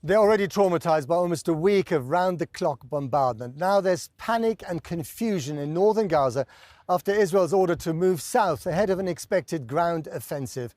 They're already traumatized by almost a week of round-the-clock bombardment. Now there's panic and confusion in northern Gaza after Israel's order to move south ahead of an expected ground offensive.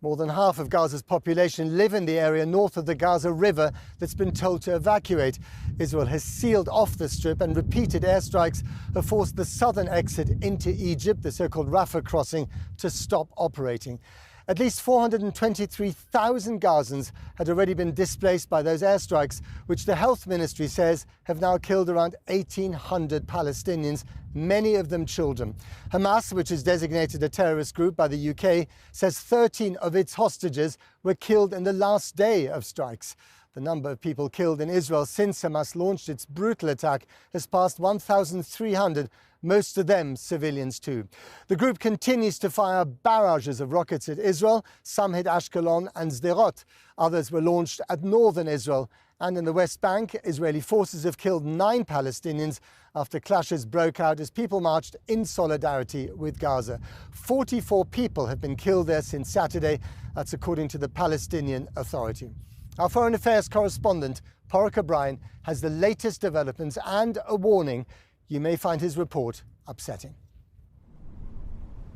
More than half of Gaza's population live in the area north of the Gaza River that's been told to evacuate. Israel has sealed off the strip, and repeated airstrikes have forced the southern exit into Egypt, the so-called Rafah Crossing, to stop operating. At least 423,000 Gazans had already been displaced by those airstrikes, which the health ministry says have now killed around 1,800 Palestinians, many of them children. Hamas, which is designated a terrorist group by the UK, says 13 of its hostages were killed in the last day of strikes. The number of people killed in Israel since Hamas launched its brutal attack has passed 1,300, most of them civilians too. The group continues to fire barrages of rockets at Israel. Some hit Ashkelon and Sderot. Others were launched at northern Israel. And in the West Bank, Israeli forces have killed 9 Palestinians after clashes broke out as people marched in solidarity with Gaza. 44 people have been killed there since Saturday. That's according to the Palestinian Authority. Our Foreign Affairs correspondent, Porrick O'Brien, has the latest developments and a warning. You may find his report upsetting.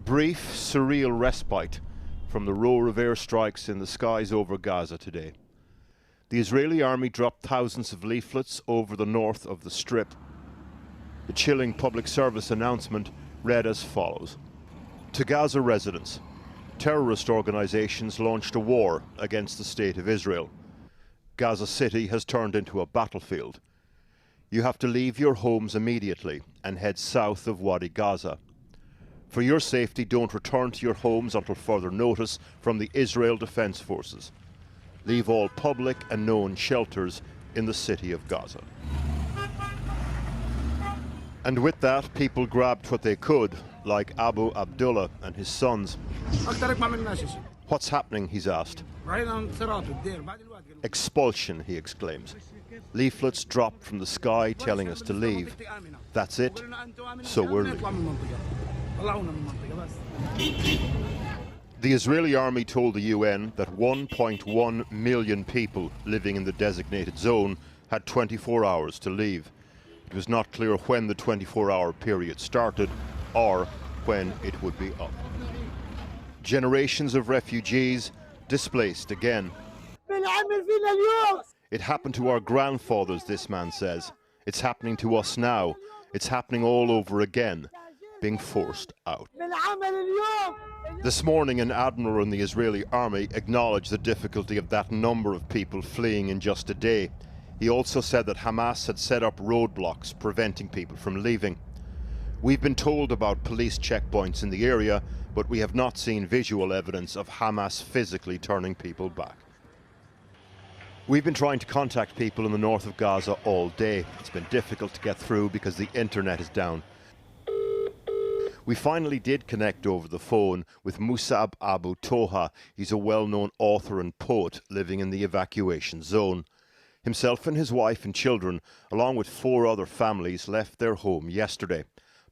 Brief, surreal respite from the roar of airstrikes in the skies over Gaza today. The Israeli army dropped thousands of leaflets over the north of the Strip. The chilling public service announcement read as follows. To Gaza residents, terrorist organizations launched a war against the state of Israel. Gaza City has turned into a battlefield. You have to leave your homes immediately and head south of Wadi Gaza. For your safety, don't return to your homes until further notice from the Israel Defense Forces. Leave all public and known shelters in the city of Gaza. And with that, people grabbed what they could, like Abu Abdullah and his sons. What's happening, he's asked. Expulsion, he exclaims. Leaflets dropped from the sky telling us to leave. That's it, so we're leaving. The Israeli army told the UN that 1.1 million people living in the designated zone had 24 hours to leave. It was not clear when the 24-hour period started or when it would be up. Generations of refugees displaced again. It happened to our grandfathers, this man says. It's happening to us now. It's happening all over again, being forced out. This morning, an admiral in the Israeli army acknowledged the difficulty of that number of people fleeing in just a day. He also said that Hamas had set up roadblocks preventing people from leaving. We've been told about police checkpoints in the area, but we have not seen visual evidence of Hamas physically turning people back. We've been trying to contact people in the north of Gaza all day. It's been difficult to get through because the internet is down. We finally did connect over the phone with Musab Abu Toha. He's a well-known author and poet living in the evacuation zone. Himself and his wife and children, along with 4 other families, left their home yesterday,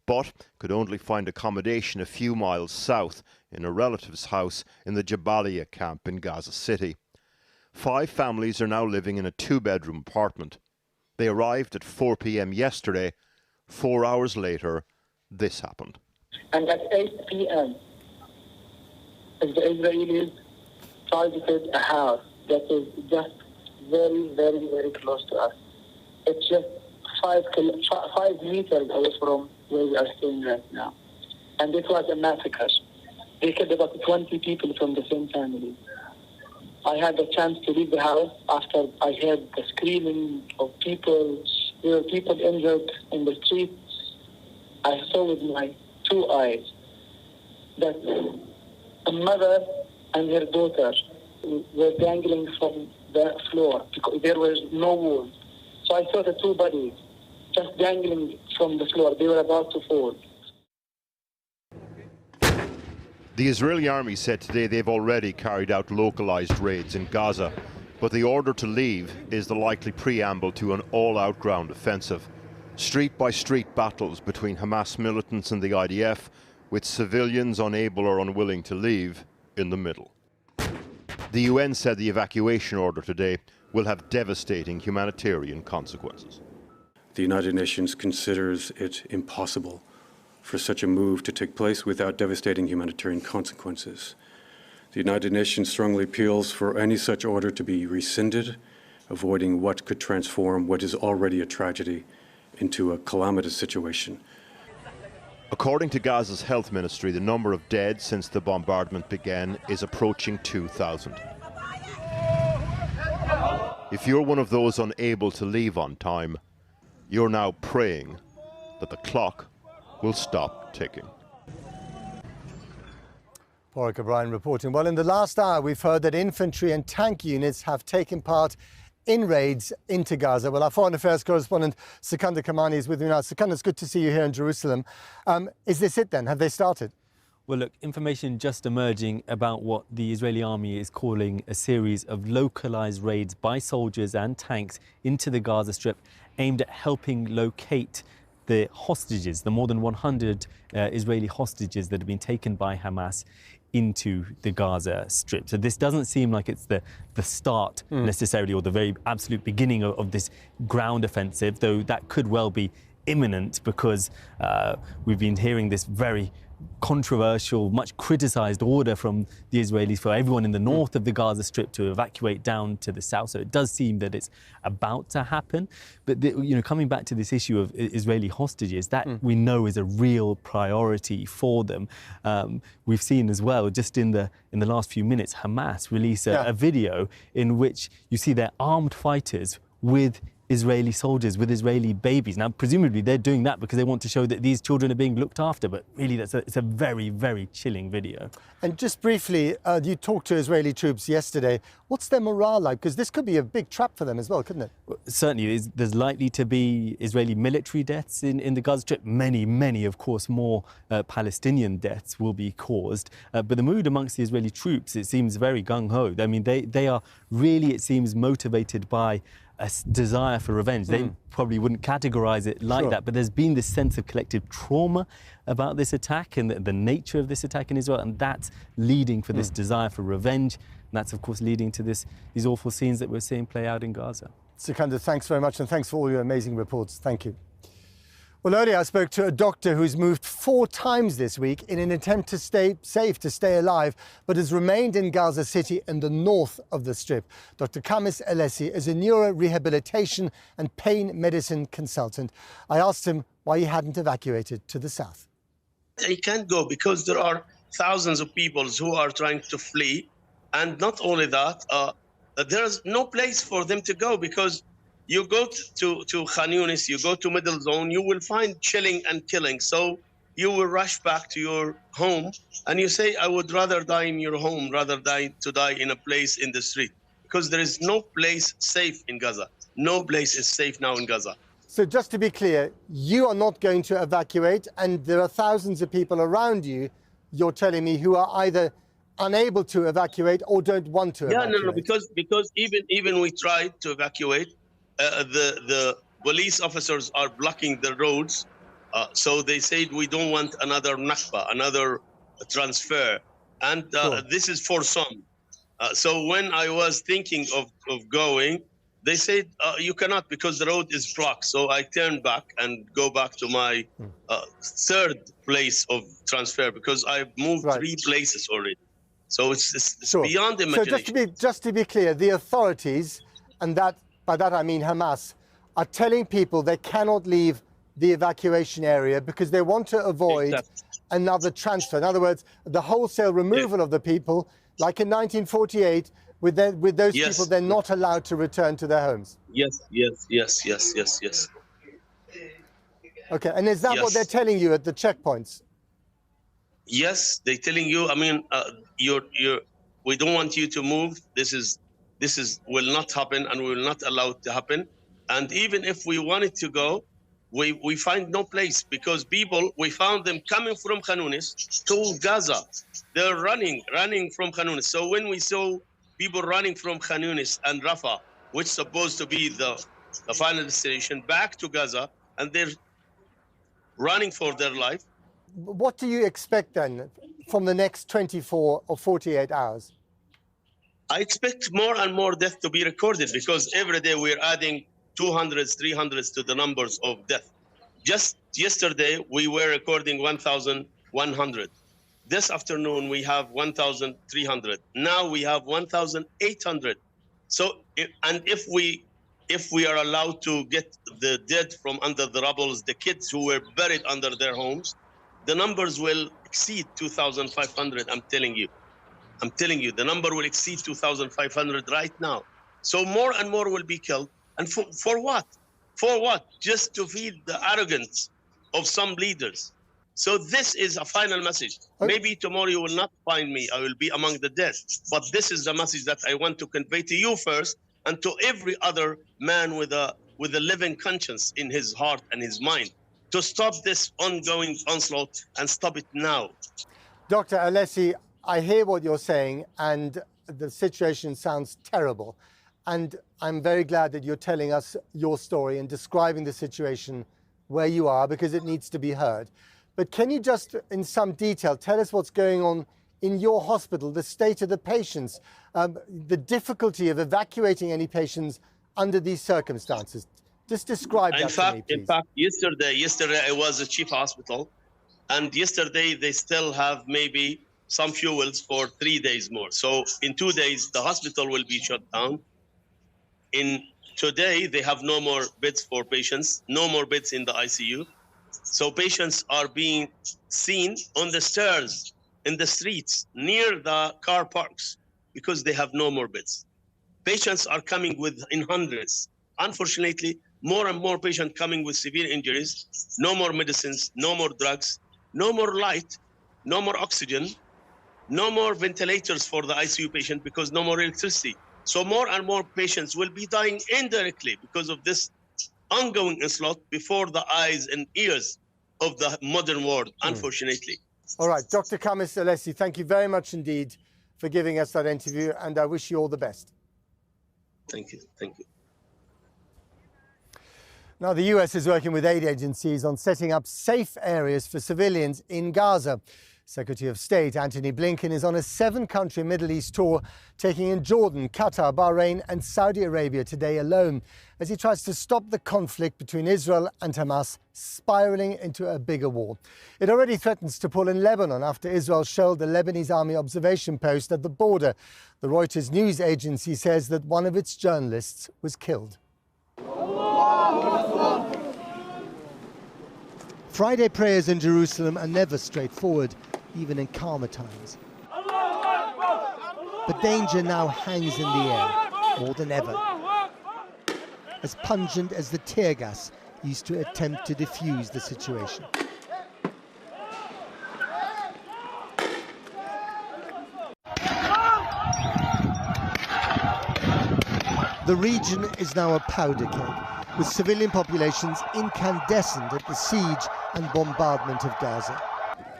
but could only find accommodation a few miles south in a relative's house in the Jabalia camp in Gaza City. 5 families are now living in a 2-bedroom apartment. They arrived at 4 p.m. yesterday. 4 hours later, this happened. And at 8 p.m., the Israelis targeted a house that is just very, very, very close to us. It's just 5 meters away from where we are staying right now. And it was a massacre. They killed about 20 people from the same family. I had the chance to leave the house after I heard the screaming of people. There were people injured in the streets. I saw with my 2 eyes that a mother and her daughter were dangling from the floor because there was no wall. So I saw the 2 bodies just dangling from the floor. They were about to fall. The Israeli army said today they've already carried out localized raids in Gaza, but the order to leave is the likely preamble to an all-out ground offensive. Street-by-street battles between Hamas militants and the IDF, with civilians unable or unwilling to leave in the middle. The UN said the evacuation order today will have devastating humanitarian consequences. The United Nations considers it impossible for such a move to take place without devastating humanitarian consequences. The United Nations strongly appeals for any such order to be rescinded, avoiding what could transform what is already a tragedy into a calamitous situation. According to Gaza's health ministry, the number of dead since the bombardment began is approaching 2,000. If you're one of those unable to leave on time, you're now praying that the clock will stop ticking. Warwick O'Brien reporting. Well, in the last hour, we've heard that infantry and tank units have taken part in raids into Gaza. Well, our foreign affairs correspondent, Sikandar Kamani, is with me now. Sikandar, it's good to see you here in Jerusalem. Is this it then? Have they started? Well, look, information just emerging about what the Israeli army is calling a series of localized raids by soldiers and tanks into the Gaza Strip aimed at helping locate the hostages, the more than 100 Israeli hostages that have been taken by Hamas into the Gaza Strip. So this doesn't seem like it's the start necessarily, or the very absolute beginning of this ground offensive, though that could well be imminent, because we've been hearing this very controversial, much criticised order from the Israelis for everyone in the north of the Gaza Strip to evacuate down to the south. So it does seem that it's about to happen. But coming back to this issue of Israeli hostages, that we know is a real priority for them. We've seen as well, just in the last few minutes, Hamas release a video in which you see their armed fighters with Israeli soldiers, with Israeli babies. Now, presumably they're doing that because they want to show that these children are being looked after, but really it's a very, very chilling video. And just briefly, you talked to Israeli troops yesterday. What's their morale like? Because this could be a big trap for them as well, couldn't it? Well, certainly, there's likely to be Israeli military deaths in the Gaza Strip. Many, of course, more Palestinian deaths will be caused. But the mood amongst the Israeli troops, it seems very gung-ho. I mean, they are really, it seems, motivated by a desire for revenge. They probably wouldn't categorize it like that, but there's been this sense of collective trauma about this attack and the nature of this attack in Israel, and that's leading for this desire for revenge. And that's, of course, leading to these awful scenes that we're seeing play out in Gaza. Sikandar, thanks very much, and thanks for all your amazing reports. Thank you. Well, earlier I spoke to a doctor who's moved 4 times this week in an attempt to stay safe, to stay alive, but has remained in Gaza City in the north of the Strip. Dr. Kamis Elesi is a neuro-rehabilitation and pain medicine consultant. I asked him why he hadn't evacuated to the south. He can't go because there are thousands of people who are trying to flee. And not only that, there's no place for them to go, because you go to Khan Yunis, you go to Middle Zone, you will find chilling and killing. So you will rush back to your home and you say, I would rather die in your home rather than to die in a place in the street, because there is no place safe in Gaza. No place is safe now in Gaza. So just to be clear, you are not going to evacuate, and there are thousands of people around you, you're telling me, who are either unable to evacuate or don't want to evacuate. No, because even we tried to evacuate, the police officers are blocking the roads. So they said, we don't want another Nakba, another transfer. And this is for some. So when I was thinking of going, they said, you cannot because the road is blocked. So I turned back and go back to my third place of transfer, because I've moved 3 places already. So it's beyond imagination. So just to be clear, the authorities, and by that I mean Hamas, are telling people they cannot leave the evacuation area because they want to avoid another transfer. In other words, the wholesale removal of the people, like in 1948, with those people, they're not allowed to return to their homes. Yes. Okay, and is that what they're telling you at the checkpoints? Yes, they're telling you. I mean, we don't want you to move. This will not happen, and we will not allow it to happen. And even if we wanted to go, we find no place, because people, we found them coming from Khan Yunis to Gaza. They're running from Khan Yunis. So when we saw people running from Khan Yunis and Rafah, which is supposed to be the final destination, back to Gaza, and they're running for their life. What do you expect then from the next 24 or 48 hours? I expect more and more death to be recorded because every day we're adding 200s, 300s to the numbers of death. Just yesterday, we were recording 1,100. This afternoon, we have 1,300. Now we have 1,800. So, and if we are allowed to get the dead from under the rubbles, the kids who were buried under their homes, the numbers will exceed 2,500, I'm telling you. I'm telling you, the number will exceed 2,500 right now. So more and more will be killed. And for what? For what? Just to feed the arrogance of some leaders. So this is a final message. Maybe tomorrow you will not find me. I will be among the dead. But this is the message that I want to convey to you first and to every other man with a living conscience in his heart and his mind to stop this ongoing onslaught and stop it now. Dr. Alessi, I hear what you're saying, and the situation sounds terrible. And I'm very glad that you're telling us your story and describing the situation where you are, because it needs to be heard. But can you just, in some detail, tell us what's going on in your hospital, the state of the patients, the difficulty of evacuating any patients under these circumstances? Just describe that to me, please. In fact, yesterday I was at Chief Hospital, and yesterday they still have maybe some fuels for 3 days more. So in 2 days, the hospital will be shut down. Today, they have no more beds for patients, no more beds in the ICU. So patients are being seen on the stairs, in the streets, near the car parks, because they have no more beds. Patients are coming in hundreds. Unfortunately, more and more patients coming with severe injuries, no more medicines, no more drugs, no more light, no more oxygen, no more ventilators for the ICU patient because no more electricity. So more and more patients will be dying indirectly because of this ongoing onslaught before the eyes and ears of the modern world, unfortunately. All right, Dr. Kamis Alessi, thank you very much indeed for giving us that interview, and I wish you all the best. Thank you. Thank you. Now, the US is working with aid agencies on setting up safe areas for civilians in Gaza. Secretary of State Antony Blinken is on a 7-country Middle East tour, taking in Jordan, Qatar, Bahrain and Saudi Arabia today alone, as he tries to stop the conflict between Israel and Hamas spiralling into a bigger war. It already threatens to pull in Lebanon after Israel shelled the Lebanese army observation post at the border. The Reuters news agency says that one of its journalists was killed. Friday prayers in Jerusalem are never straightforward, even in calmer times. But danger now hangs in the air, more than ever. As pungent as the tear gas used to attempt to defuse the situation. The region is now a powder keg, with civilian populations incandescent at the siege and bombardment of Gaza.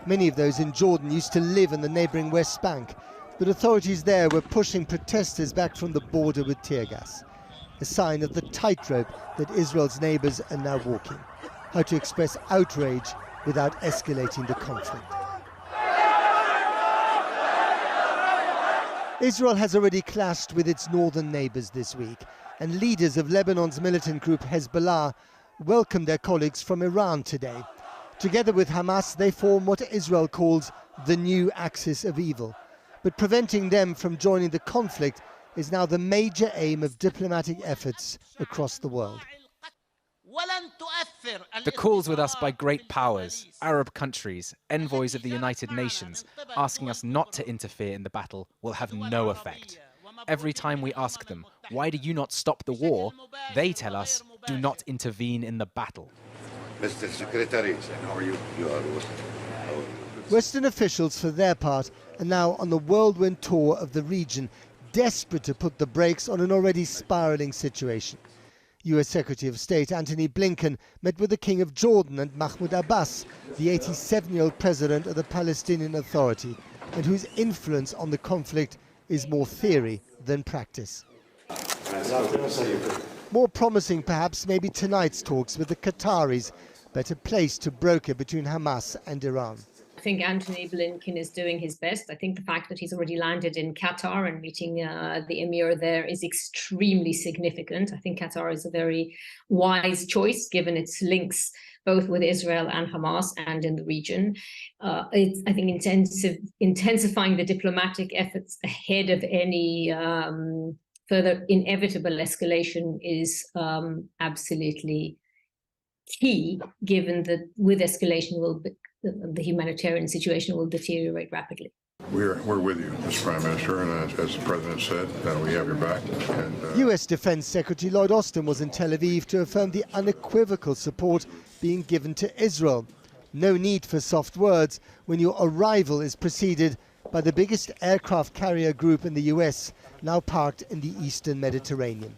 Many of those in Jordan used to live in the neighbouring West Bank, but authorities there were pushing protesters back from the border with tear gas, a sign of the tightrope that Israel's neighbours are now walking, how to express outrage without escalating the conflict. Israel has already clashed with its northern neighbours this week, and leaders of Lebanon's militant group Hezbollah welcomed their colleagues from Iran today. Together with Hamas, they form what Israel calls the new axis of evil. But preventing them from joining the conflict is now the major aim of diplomatic efforts across the world. The calls with us by great powers, Arab countries, envoys of the United Nations, asking us not to interfere in the battle will have no effect. Every time we ask them, why do you not stop the war? They tell us, do not intervene in the battle. Mr. Secretary, how are you? You are Western officials, for their part, are now on the whirlwind tour of the region, desperate to put the brakes on an already spiralling situation. US Secretary of State Antony Blinken met with the King of Jordan and Mahmoud Abbas, the 87-year-old president of the Palestinian Authority, and whose influence on the conflict is more theory than practice. More promising, perhaps, may be tonight's talks with the Qataris, better placed to broker between Hamas and Iran. I think Anthony Blinken is doing his best. I think the fact that he's already landed in Qatar and meeting the emir there is extremely significant. I think Qatar is a very wise choice given its links both with Israel and Hamas and in the region. It's, I think, intensifying the diplomatic efforts ahead of any further inevitable escalation is absolutely key, given that with escalation, the humanitarian situation will deteriorate rapidly. We're with you, Mr. Prime Minister, and as the President said, we have your back. And, US Defense Secretary Lloyd Austin was in Tel Aviv to affirm the unequivocal support being given to Israel. No need for soft words when your arrival is preceded by the biggest aircraft carrier group in the US, now parked in the eastern Mediterranean.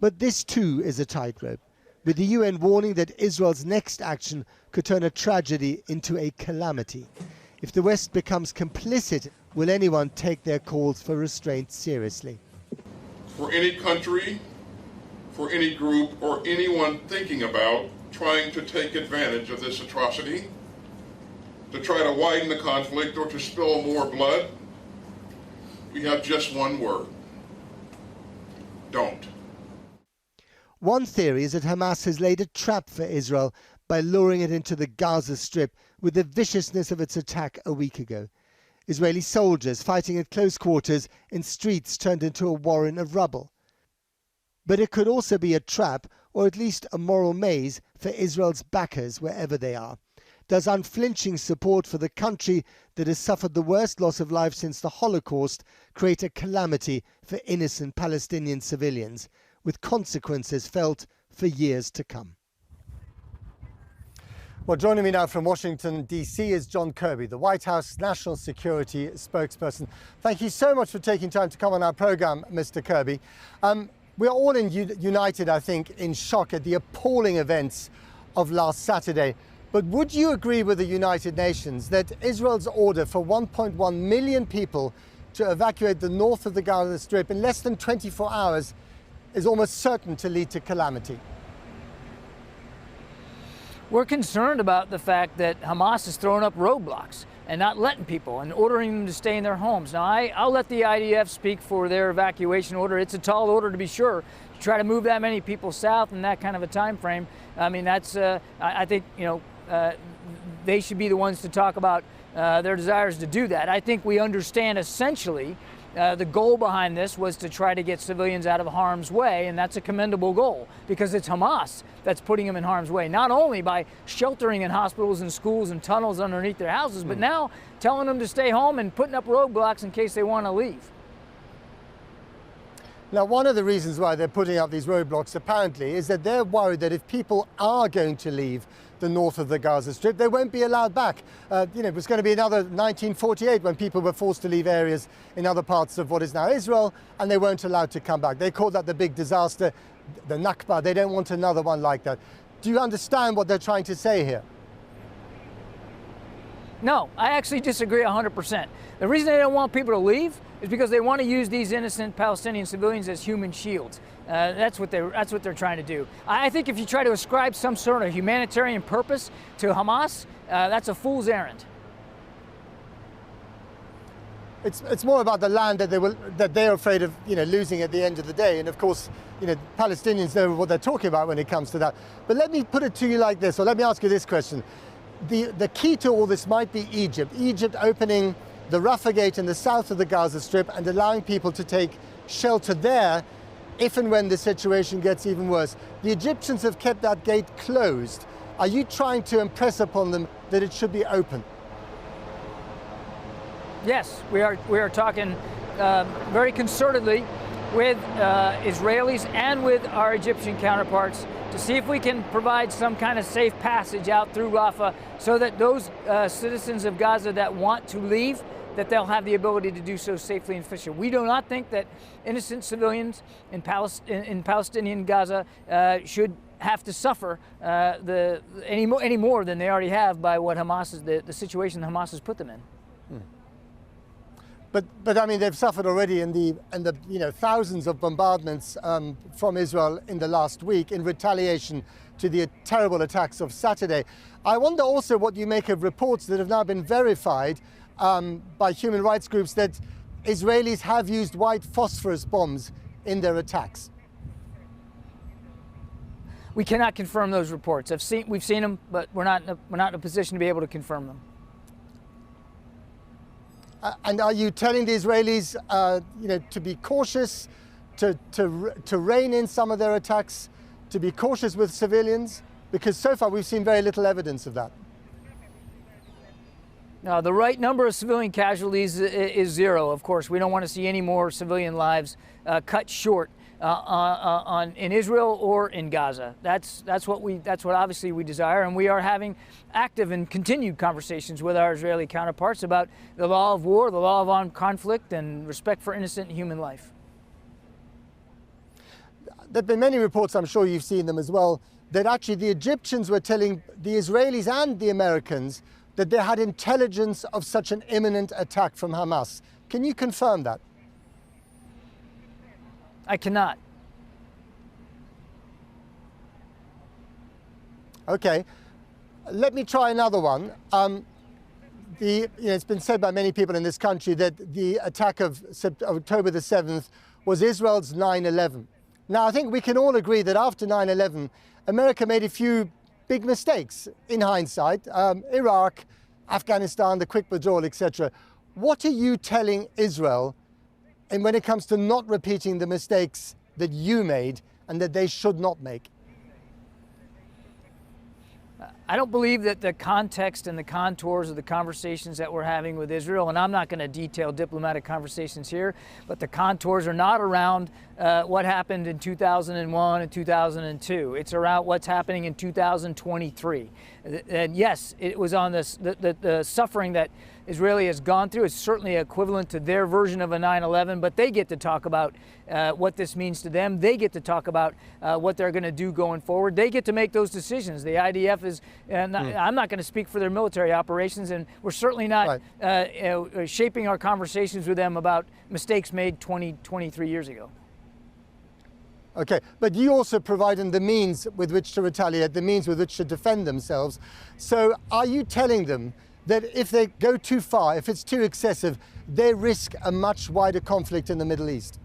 But this too is a tightrope, with the UN warning that Israel's next action could turn a tragedy into a calamity. If the West becomes complicit, will anyone take their calls for restraint seriously? for any country, for any group, or anyone thinking about trying to take advantage of this atrocity, to try to widen the conflict or to spill more blood, we have just one word: don't. One theory is that Hamas has laid a trap for Israel by luring it into the Gaza Strip with the viciousness of its attack a week ago. Israeli soldiers fighting at close quarters in streets turned into a warren of rubble. But it could also be a trap, or at least a moral maze, for Israel's backers wherever they are. Does unflinching support for the country that has suffered the worst loss of life since the Holocaust create a calamity for innocent Palestinian civilians, with consequences felt for years to come? Well, joining me now from Washington, D.C. is John Kirby, the White House National Security spokesperson. Thank you so much for taking time to come on our program, Mr. Kirby. We are all united, I think, in shock at the appalling events of last Saturday. But would you agree with the United Nations that Israel's order for 1.1 million people to evacuate the north of the Gaza Strip in less than 24 hours is almost certain to lead to calamity? We're concerned about the fact that Hamas is throwing up roadblocks and not letting people and ordering them to stay in their homes. Now, I'll let the IDF speak for their evacuation order. It's a tall order, to be sure, to try to move that many people south in that kind of a time frame. I mean, that's, I think, they should be the ones to talk about their desires to do that. I think we understand essentially the goal behind this was to try to get civilians out of harm's way, and that's a commendable goal because it's Hamas that's putting them in harm's way, not only by sheltering in hospitals and schools and tunnels underneath their houses, but now telling them to stay home and putting up roadblocks in case they want to leave. Now, one of the reasons why they're putting up these roadblocks, apparently, is that they're worried that if people are going to leave the north of the Gaza Strip, they won't be allowed back. It was going to be another 1948 when people were forced to leave areas in other parts of what is now Israel, and they weren't allowed to come back. They called that the big disaster, the Nakba. They don't want another one like that. Do you understand what they're trying to say here? No, I actually disagree 100%. The reason they don't want people to leave is because they want to use these innocent Palestinian civilians as human shields. That's what they're trying to do. I think if you try to ascribe some sort of humanitarian purpose to Hamas, that's a fool's errand. It's more about the land that they're afraid of, losing at the end of the day. And of course, Palestinians know what they're talking about when it comes to that. But let me put it to you like this, or let me ask you this question. The key to all this might be Egypt. Egypt opening the Rafah gate in the south of the Gaza Strip and allowing people to take shelter there if and when the situation gets even worse. The Egyptians have kept that gate closed. Are you trying to impress upon them that it should be open? Yes, we are talking very concertedly with Israelis and with our Egyptian counterparts to see if we can provide some kind of safe passage out through Rafah so that those citizens of Gaza that want to leave, that they'll have the ability to do so safely and efficiently. We do not think that innocent civilians in Palestinian Gaza should have to suffer any more than they already have by what the situation Hamas has put them in. But I mean, they've suffered already in the thousands of bombardments from Israel in the last week in retaliation to the terrible attacks of Saturday. I wonder also what you make of reports that have now been verified by human rights groups that Israelis have used white phosphorus bombs in their attacks. We cannot confirm those reports. We've seen them, but we're not in a position to be able to confirm them. And are you telling the Israelis, to be cautious, to rein in some of their attacks, to be cautious with civilians? Because so far we've seen very little evidence of that. No, the right number of civilian casualties is 0. Of course, we don't want to see any more civilian lives cut short in Israel or in Gaza. That's what obviously we desire, and we are having active and continued conversations with our Israeli counterparts about the law of war, the law of armed conflict, and respect for innocent human life. There have been many reports, I'm sure you've seen them as well, that actually the Egyptians were telling the Israelis and the Americans that they had intelligence of such an imminent attack from Hamas. Can you confirm that? I cannot. Okay, let me try another one. It's been said by many people in this country that the attack of October the 7th was Israel's 9/11. Now, I think we can all agree that after 9/11, America made a few big mistakes in hindsight. Iraq, Afghanistan, the quick withdrawal, etc. What are you telling Israel and when it comes to not repeating the mistakes that you made and that they should not make? I don't believe that the context and the contours of the conversations that we're having with Israel, and I'm not going to detail diplomatic conversations here, but the contours are not around what happened in 2001 and 2002. It's around what's happening in 2023. And yes, it was on this, the suffering that Israeli has gone through is certainly equivalent to their version of a 9/11, but they get to talk about what this means to them. They get to talk about what they're going to do going forward. They get to make those decisions. The IDF is, I'm not going to speak for their military operations, and we're certainly not shaping our conversations with them about mistakes made 23 years ago. Okay, but you also provide them the means with which to retaliate, the means with which to defend themselves. So are you telling them that if they go too far, if it's too excessive, they risk a much wider conflict in the Middle East?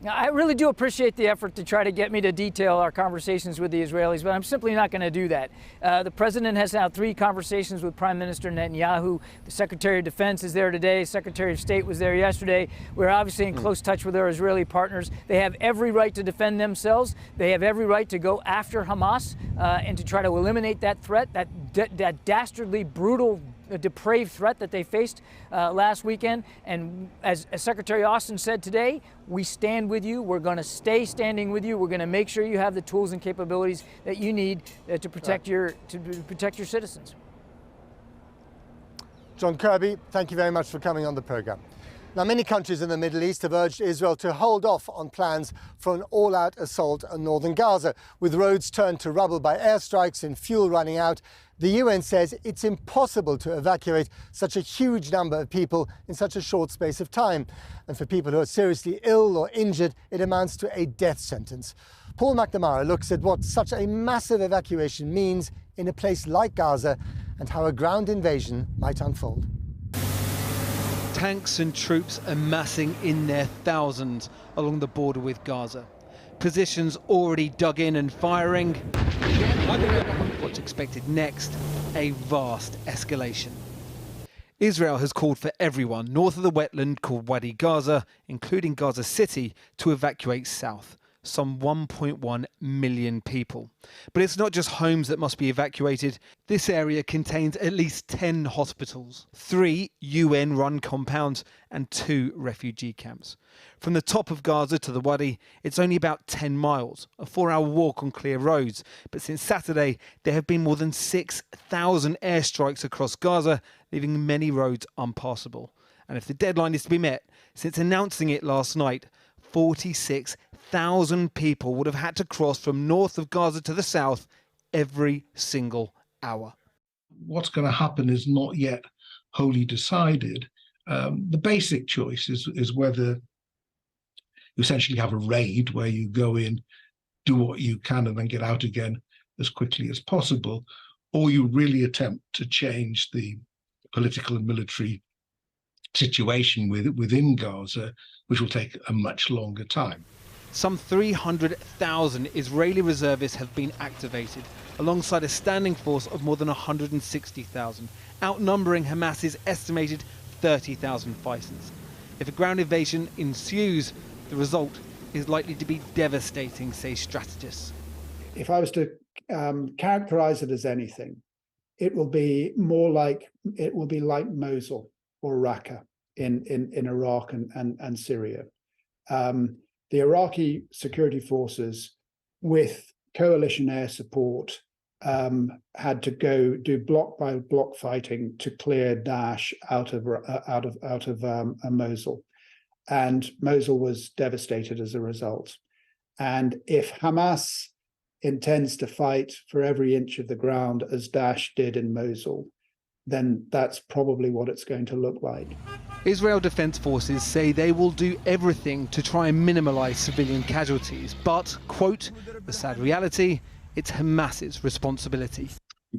Now, I really do appreciate the effort to try to get me to detail our conversations with the Israelis, but I'm simply not going to do that. The president has had 3 conversations with Prime Minister Netanyahu. The Secretary of Defense is there today. Secretary of State was there yesterday. We're obviously in close touch with our Israeli partners. They have every right to defend themselves. They have every right to go after Hamas and to try to eliminate that threat, that dastardly, brutal, depraved threat that they faced last weekend. And as Secretary Austin said today, we stand with you. We're going to stay standing with you. We're going to make sure you have the tools and capabilities that you need to protect your citizens. John Kirby, thank you very much for coming on the program. Now, many countries in the Middle East have urged Israel to hold off on plans for an all-out assault on northern Gaza. With roads turned to rubble by airstrikes and fuel running out, the UN says it's impossible to evacuate such a huge number of people in such a short space of time. And for people who are seriously ill or injured, it amounts to a death sentence. Paul McNamara looks at what such a massive evacuation means in a place like Gaza and how a ground invasion might unfold. Tanks and troops amassing in their thousands along the border with Gaza. Positions already dug in and firing. What's expected next? A vast escalation. Israel has called for everyone north of the wetland called Wadi Gaza, including Gaza City, to evacuate south. Some 1.1 million people. But it's not just homes that must be evacuated. This area contains at least 10 hospitals, 3 UN-run compounds and 2 refugee camps. From the top of Gaza to the Wadi, it's only about 10 miles, a 4-hour walk on clear roads. But since Saturday, there have been more than 6,000 airstrikes across Gaza, leaving many roads unpassable. And if the deadline is to be met, since announcing it last night, 46,000 people would have had to cross from north of Gaza to the south every single hour. What's going to happen is not yet wholly decided, The basic choice is whether you essentially have a raid where you go in, do what you can, and then get out again as quickly as possible, or you really attempt to change the political and military situation within Gaza, which will take a much longer time. Some 300,000 Israeli reservists have been activated, alongside a standing force of more than 160,000, outnumbering Hamas's estimated 30,000 fighters. If a ground invasion ensues, the result is likely to be devastating, say strategists. If I was to characterize it as anything, it will be like Mosul or Raqqa in Iraq and Syria. The Iraqi security forces, with coalition air support, had to go do block by block fighting to clear Daesh out of Mosul, and Mosul was devastated as a result. And if Hamas intends to fight for every inch of the ground as Daesh did in Mosul, then that's probably what it's going to look like. Israel Defense Forces say they will do everything to try and minimize civilian casualties, but, quote, the sad reality, it's Hamas's responsibility.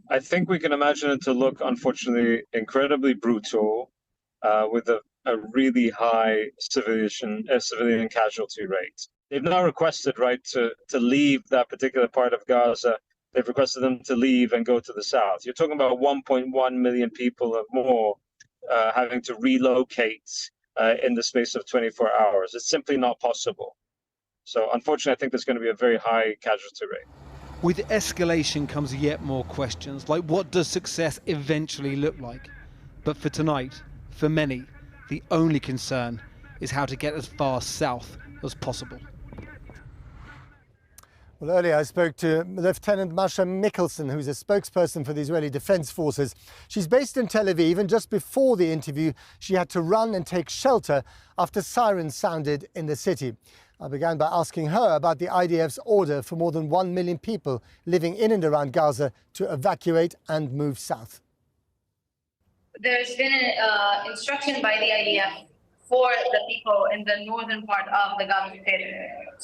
I think we can imagine it to look, unfortunately, incredibly brutal, with a really high civilian casualty rate. They've now requested, right, to leave that particular part of Gaza. They've requested them to leave and go to the south. You're talking about 1.1 million people or more having to relocate in the space of 24 hours. It's simply not possible. So unfortunately, I think there's going to be a very high casualty rate. With escalation comes yet more questions, like what does success eventually look like? But for tonight, for many, the only concern is how to get as far south as possible. Well, earlier I spoke to Lieutenant Masha Mikkelsen, who's a spokesperson for the Israeli Defense Forces. She's based in Tel Aviv, and just before the interview, she had to run and take shelter after sirens sounded in the city. I began by asking her about the IDF's order for more than 1 million people living in and around Gaza to evacuate and move south. There's been an instruction by the IDF for the people in the northern part of the Gaza Strip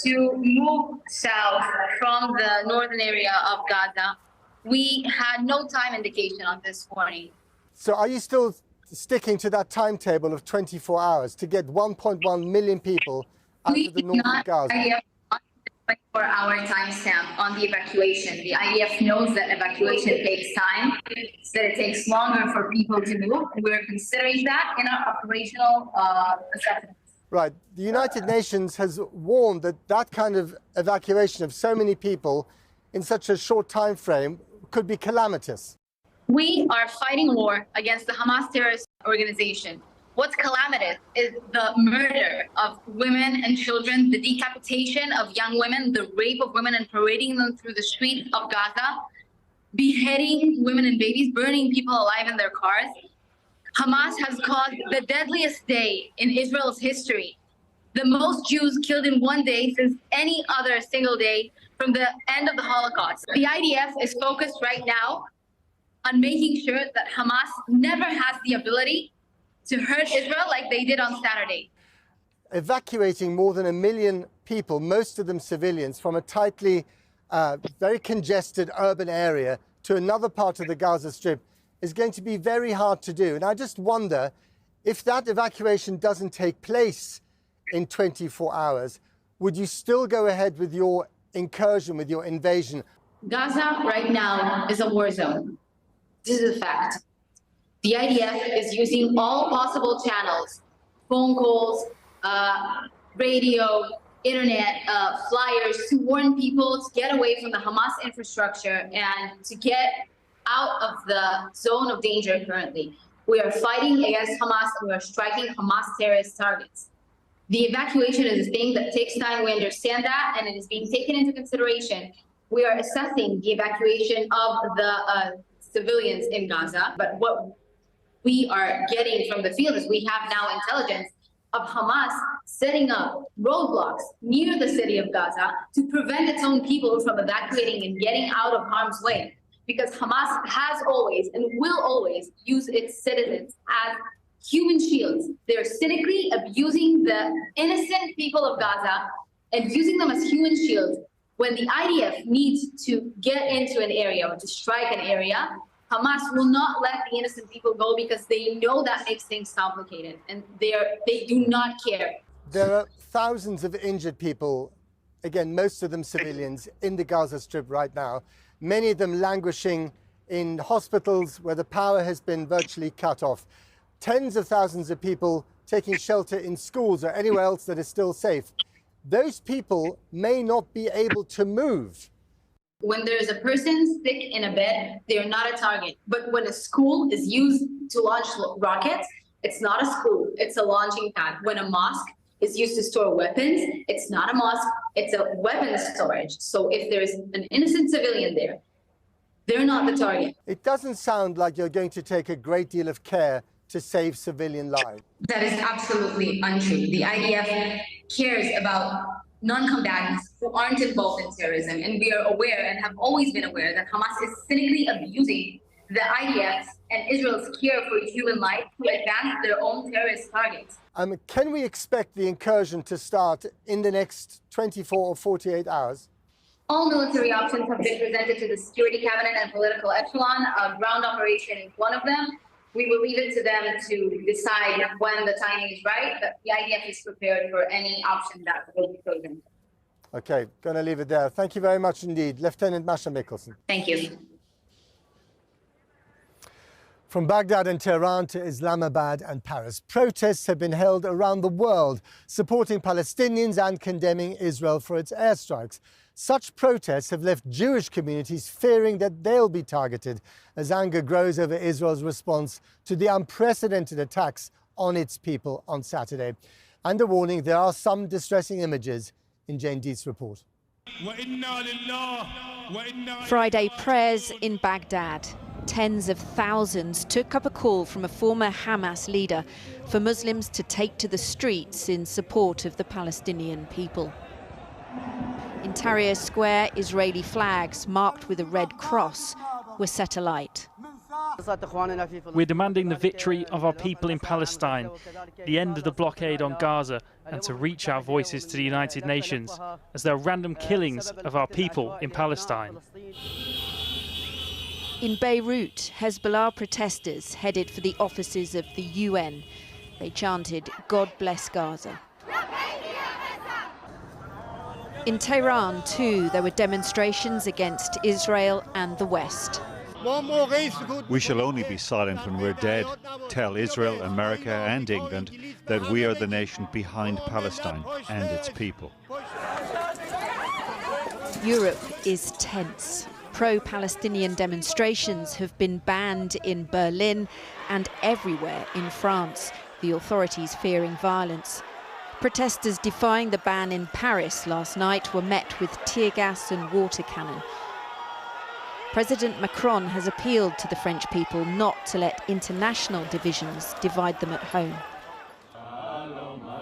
to move south from the northern area of Gaza. We had no time indication on this morning. So are you still sticking to that timetable of 24 hours to get 1.1 million people out of the north of Gaza? We have not 24-hour timestamp on the evacuation. The IDF knows that evacuation takes time, that it takes longer for people to move. We're considering that in our operational assessment. Right. The United Nations has warned that that kind of evacuation of so many people in such a short time frame could be calamitous. We are fighting war against the Hamas terrorist organization. What's calamitous is the murder of women and children, the decapitation of young women, the rape of women and parading them through the streets of Gaza, beheading women and babies, burning people alive in their cars. Hamas has caused the deadliest day in Israel's history, the most Jews killed in one day since any other single day from the end of the Holocaust. The IDF is focused right now on making sure that Hamas never has the ability to hurt Israel like they did on Saturday. Evacuating more than 1 million people, most of them civilians, from a tightly, very congested urban area to another part of the Gaza Strip is going to be very hard to do. And I just wonder if that evacuation doesn't take place in 24 hours, would you still go ahead with your incursion, with your invasion? Gaza right now is a war zone. This is a fact. The IDF is using all possible channels, phone calls, radio, internet, flyers to warn people to get away from the Hamas infrastructure and to get out of the zone of danger currently. We are fighting against Hamas and we are striking Hamas terrorist targets. The evacuation is a thing that takes time. We understand that, and it is being taken into consideration. We are assessing the evacuation of the civilians in Gaza, but what we are getting from the field is we have now intelligence of Hamas setting up roadblocks near the city of Gaza to prevent its own people from evacuating and getting out of harm's way. Because Hamas has always and will always use its citizens as human shields. They're cynically abusing the innocent people of Gaza and using them as human shields. When the IDF needs to get into an area or to strike an area, Hamas will not let the innocent people go because they know that makes things complicated, and they do not care. There are thousands of injured people, again, most of them civilians, in the Gaza Strip right now, many of them languishing in hospitals where the power has been virtually cut off. Tens of thousands of people taking shelter in schools or anywhere else that is still safe. Those people may not be able to move. When there is a person sick in a bed, they're not a target. But when a school is used to launch rockets, it's not a school, it's a launching pad. When a mosque is used to store weapons, it's not a mosque, it's a weapons storage. So if there is an innocent civilian there, they're not the target. It doesn't sound like you're going to take a great deal of care to save civilian lives. That is absolutely untrue. The IDF cares about non-combatants who aren't involved in terrorism, and we are aware and have always been aware that Hamas is cynically abusing the IDF and Israel's care for human life to advance their own terrorist targets. Can we expect the incursion to start in the next 24 or 48 hours? All military options have been presented to the Security Cabinet and political echelon. A ground operation is one of them. We will leave it to them to decide when the timing is right, but the IDF is prepared for any option that will be chosen. Okay, going to leave it there. Thank you very much indeed, Lieutenant Masha Mikkelsen. Thank you. From Baghdad and Tehran to Islamabad and Paris, protests have been held around the world supporting Palestinians and condemning Israel for its airstrikes. Such protests have left Jewish communities fearing that they'll be targeted as anger grows over Israel's response to the unprecedented attacks on its people on Saturday. And a warning, there are some distressing images in Jane Deet's report. Friday prayers in Baghdad. Tens of thousands took up a call from a former Hamas leader for Muslims to take to the streets in support of the Palestinian people. In Tahrir Square, Israeli flags marked with a red cross were set alight. We're demanding the victory of our people in Palestine, the end of the blockade on Gaza, and to reach our voices to the United Nations, as there are random killings of our people in Palestine. In Beirut, Hezbollah protesters headed for the offices of the UN. They chanted, "God bless Gaza." In Tehran, too, there were demonstrations against Israel and the West. We shall only be silent when we're dead. Tell Israel, America and England that we are the nation behind Palestine and its people. Europe is tense. Pro-Palestinian demonstrations have been banned in Berlin and everywhere in France, the authorities fearing violence. Protesters defying the ban in Paris last night were met with tear gas and water cannon. President Macron has appealed to the French people not to let international divisions divide them at home.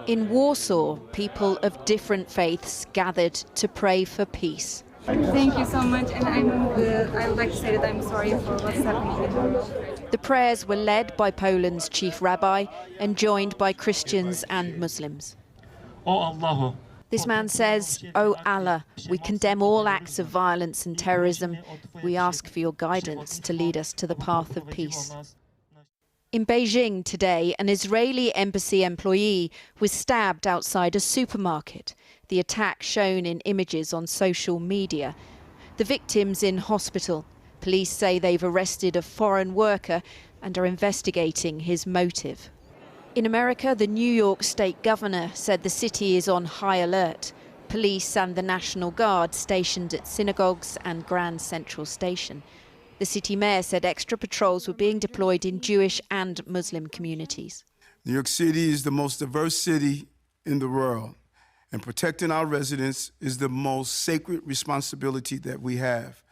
In Warsaw, people of different faiths gathered to pray for peace. Thank you so much, and I would like to say that I'm sorry for what's happening. The prayers were led by Poland's chief rabbi and joined by Christians and Muslims. This man says, "Oh Allah, we condemn all acts of violence and terrorism. We ask for your guidance to lead us to the path of peace." In Beijing today, an Israeli embassy employee was stabbed outside a supermarket. The attack shown in images on social media. The victim's in hospital. Police say they've arrested a foreign worker and are investigating his motive. In America, the New York state governor said the city is on high alert. Police and the National Guard stationed at synagogues and Grand Central Station. The city mayor said extra patrols were being deployed in Jewish and Muslim communities. New York City is the most diverse city in the world, and protecting our residents is the most sacred responsibility that we have.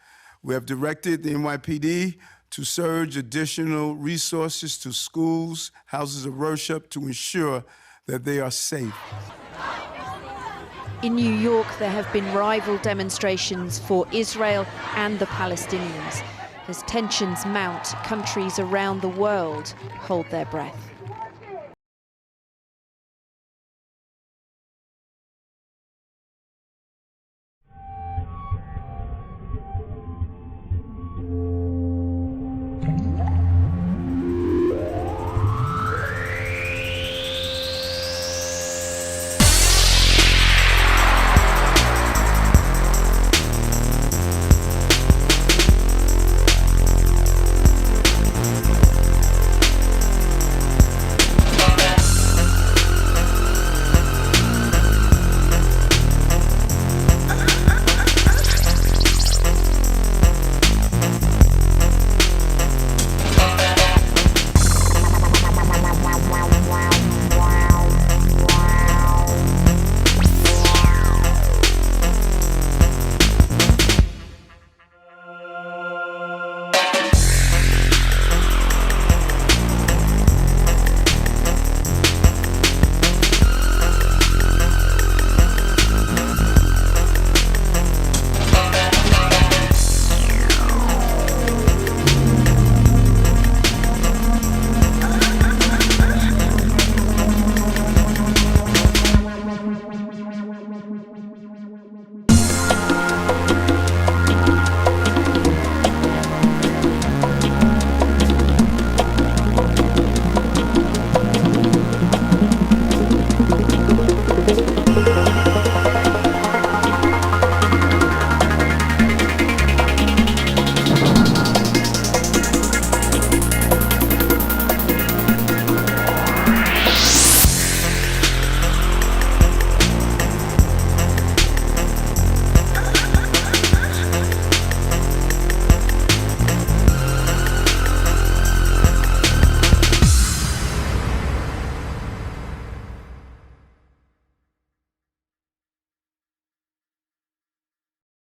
We have directed the NYPD to surge additional resources to schools, houses of worship, to ensure that they are safe. In New York, there have been rival demonstrations for Israel and the Palestinians. As tensions mount, countries around the world hold their breath. Gaza.